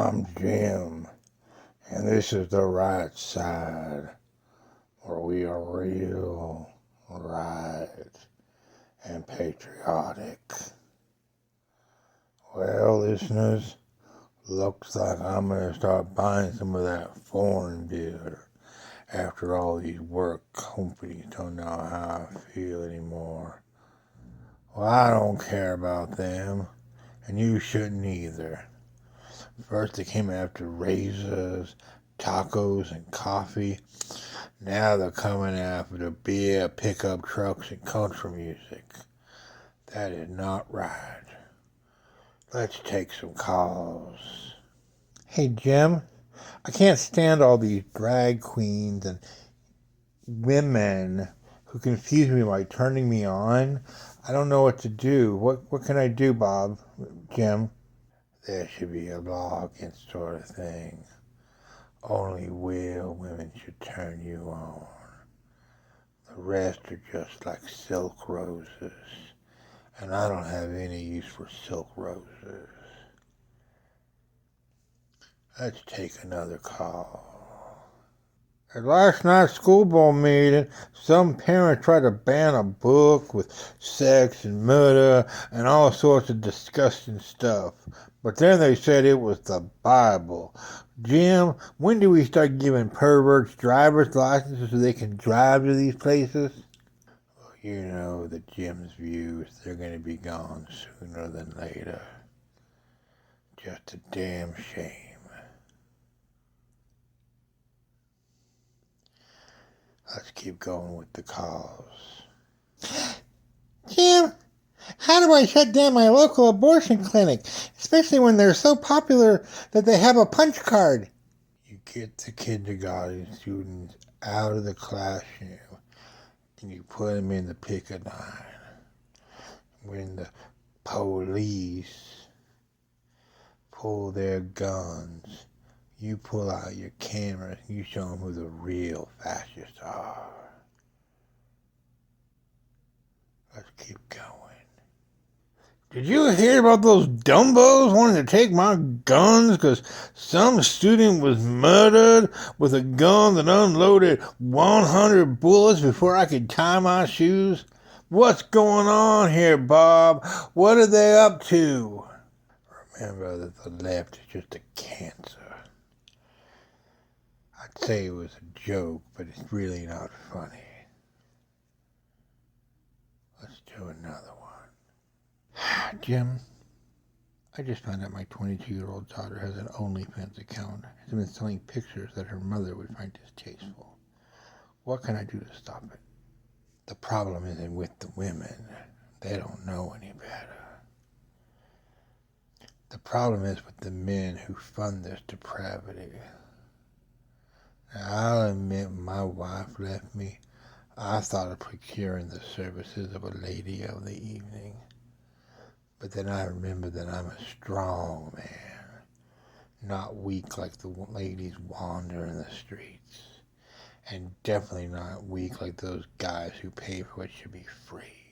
I'm Jim, and this is the right side, where we are real, right, and patriotic. Well, listeners, looks like I'm going to start buying some of that foreign beer. After all these work companies don't know how I feel anymore. Well, I don't care about them, and you shouldn't either. First they came after razors, tacos, and coffee. Now they're coming after the beer, pickup trucks, and country music. That is not right. Let's take some calls. Hey, Jim, I can't stand all these drag queens and women who confuse me by turning me on. I don't know what to do. What can I do, Bob? Jim? There should be a law against sort of thing. Only real women should turn you on. The rest are just like silk roses. And I don't have any use for silk roses. Let's take another call. At last night's school board meeting, some parents tried to ban a book with sex and murder and all sorts of disgusting stuff. But then they said it was the Bible. Jim, when do we start giving perverts driver's licenses so they can drive to these places? Well, you know the Jim's views, they're going to be gone sooner than later. Just a damn shame. Let's keep going with the calls. Jim, how do I shut down my local abortion clinic, especially when they're so popular that they have a punch card? You get the kindergarten students out of the classroom and you put them in the picket line. When the police pull their guns, you pull out your camera and you show them who the real fascists are. Let's keep going. Did you hear about those dumbos wanting to take my guns because some student was murdered with a gun that unloaded 100 bullets before I could tie my shoes? What's going on here, Bob? What are they up to? Remember that the left is just a cancer. I'd say it was a joke, but it's really not funny. Let's do another one. Jim, I just found out my 22-year-old daughter has an OnlyFans account and has been selling pictures that her mother would find distasteful. What can I do to stop it? The problem isn't with the women. They don't know any better. The problem is with the men who fund this depravity. Now, I'll admit my wife left me. I thought of procuring the services of a lady of the evening. But then I remembered that I'm a strong man, not weak like the ladies wander in the streets, and definitely not weak like those guys who pay for what should be free.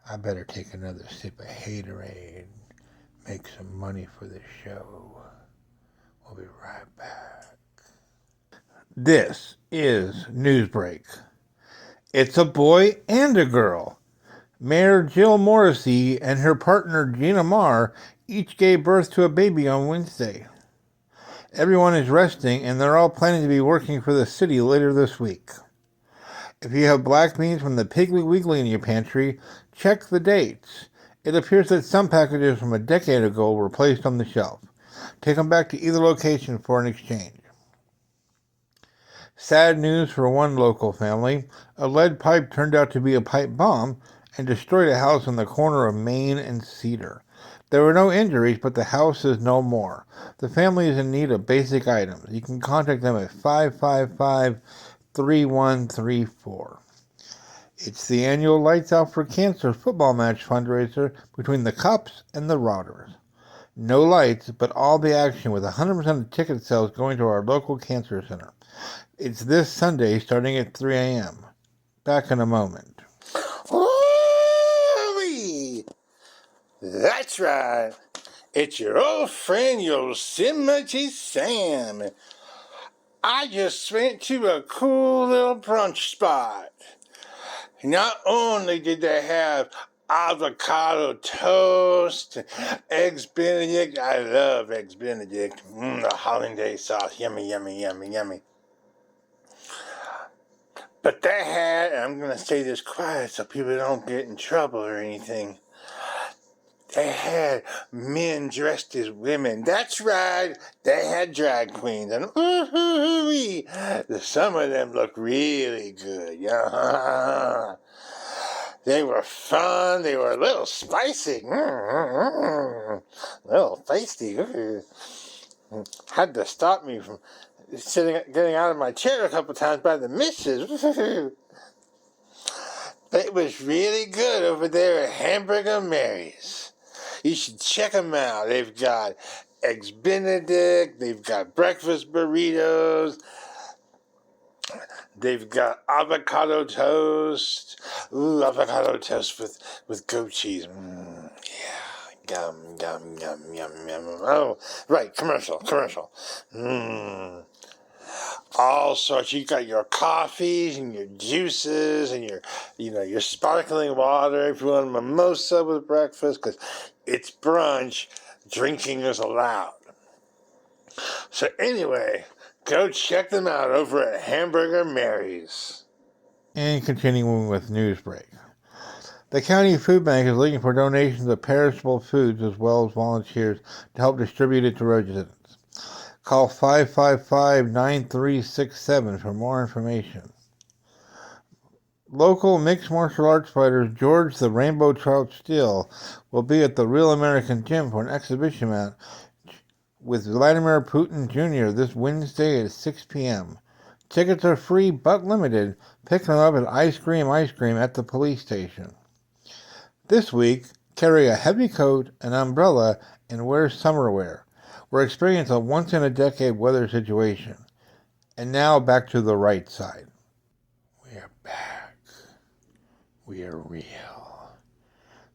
I better take another sip of Haterade, make some money for this show. We'll be right back. This is Newsbreak. It's a boy and a girl. Mayor Jill Morrissey and her partner Gina Marr each gave birth to a baby on Wednesday. Everyone is resting and they're all planning to be working for the city later this week. If you have black beans from the Piggly Wiggly in your pantry, check the dates. It appears that some packages from a decade ago were placed on the shelf. Take them back to either location for an exchange. Sad news for one local family. A lead pipe turned out to be a pipe bomb and destroyed a house on the corner of Main and Cedar. There were no injuries, but the house is no more. The family is in need of basic items. You can contact them at 555-3134. It's the annual Lights Out for Cancer football match fundraiser between the Cups and the Rotters. No lights, but all the action with 100% of ticket sales going to our local cancer center. It's this Sunday starting at 3 a.m. Back in a moment. Holy! That's right. It's your old friend Yosemite Sam. I just went to a cool little brunch spot. Not only did they have avocado toast, eggs Benedict. I love eggs Benedict. The hollandaise sauce. Yummy, yummy, yummy, yummy. But they had, and I'm going to say this quiet so people don't get in trouble or anything. They had men dressed as women. That's right. They had drag queens. And some of them looked really good. Yeah. They were fun. They were a little spicy. A little feisty. Had to stop me from getting out of my chair a couple times by the missus. It was really good over there at Hamburger Mary's. You should check them out. They've got eggs Benedict. They've got breakfast burritos. They've got avocado toast. Ooh, avocado toast with goat cheese. Yeah. Yum, yum, yum, yum, yum. Oh, right, commercial. All sorts. You got your coffees and your juices and your sparkling water. If you want a mimosa with breakfast, because it's brunch, drinking is allowed. So anyway, go check them out over at Hamburger Mary's. And continuing with Newsbreak. The county food bank is looking for donations of perishable foods as well as volunteers to help distribute it to residents. Call 555-9367 for more information. Local mixed martial arts fighters George the Rainbow Trout Steele will be at the Real American Gym for an exhibition match with Vladimir Putin Jr. this Wednesday at 6 p.m. Tickets are free but limited. Pick them up at Ice Cream at the police station. This week, carry a heavy coat, an umbrella, and wear summer wear. We're experiencing a once-in-a-decade weather situation. And now back to the right side. We are back. We are real.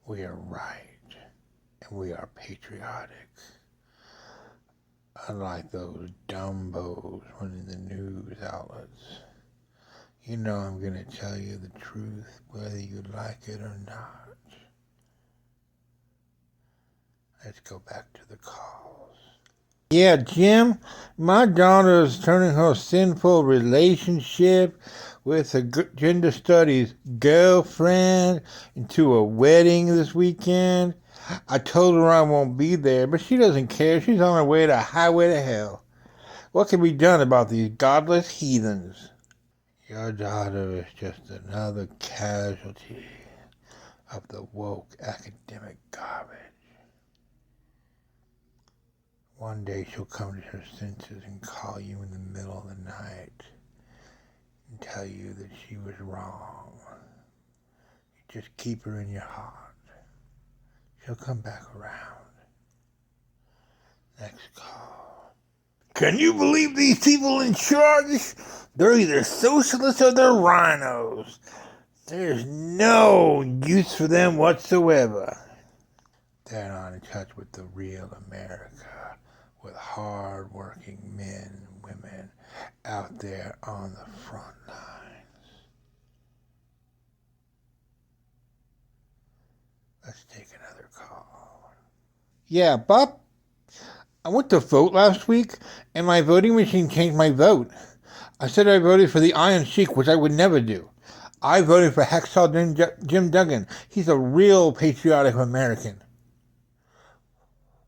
We are right. And we are patriotic. Unlike those dumbos running the news outlets. You know I'm going to tell you the truth, whether you like it or not. Let's go back to the calls. Yeah, Jim, my daughter is turning her sinful relationship with a gender studies girlfriend into a wedding this weekend. I told her I won't be there, but she doesn't care. She's on her way to highway to hell. What can be done about these godless heathens? Your daughter is just another casualty of the woke academic garbage. One day she'll come to her senses and call you in the middle of the night and tell you that she was wrong. You just keep her in your heart. She'll come back around. Next call. Can you believe these people in charge? They're either socialists or they're rhinos. There's no use for them whatsoever. They're not in touch with the real America, with hard-working men and women out there on the front lines. Let's take another call. Yeah, Bob? I went to vote last week, and my voting machine changed my vote. I said I voted for the Iron Sheik, which I would never do. I voted for Hacksaw Jim Duggan. He's a real patriotic American.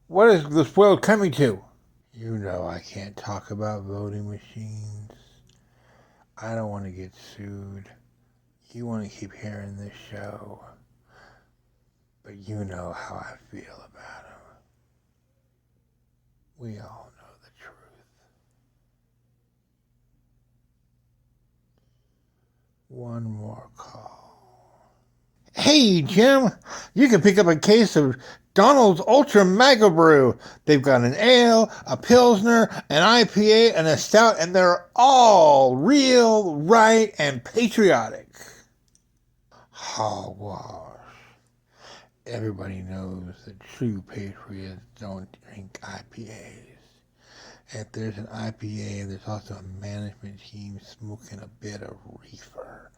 What is this world coming to? You know I can't talk about voting machines. I don't want to get sued. You want to keep hearing this show. But you know how I feel about them. We all know the truth. One more call. Hey, Jim, you can pick up a case of Donald's Ultra Mega Brew. They've got an ale, a Pilsner, an IPA, and a stout, and they're all real, right, and patriotic. Hogwash. Everybody knows that true patriots don't drink IPAs. If there's an IPA, there's also a management team smoking a bit of reefer.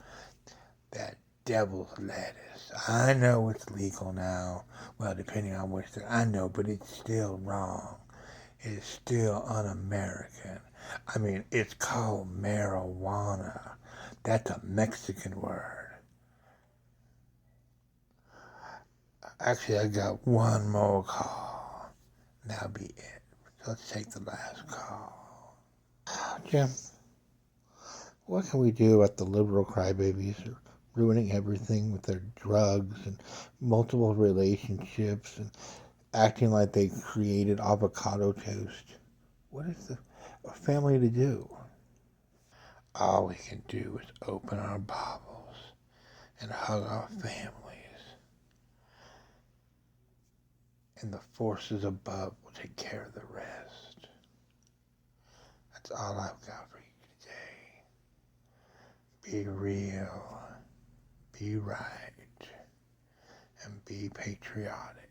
That devil's lettuce. I know it's legal now. Well, depending on which, I know, but it's still wrong. It's still un-American. I mean, it's called marijuana. That's a Mexican word. Actually, I got one more call. That'll be it. So let's take the last call. Jim, what can we do about the liberal crybabies who are ruining everything with their drugs and multiple relationships and acting like they created avocado toast? What is the family to do? All we can do is open our Bibles and hug our families, and the forces above will take care of the rest. That's all I've got for you today. Be real, be right, and be patriotic.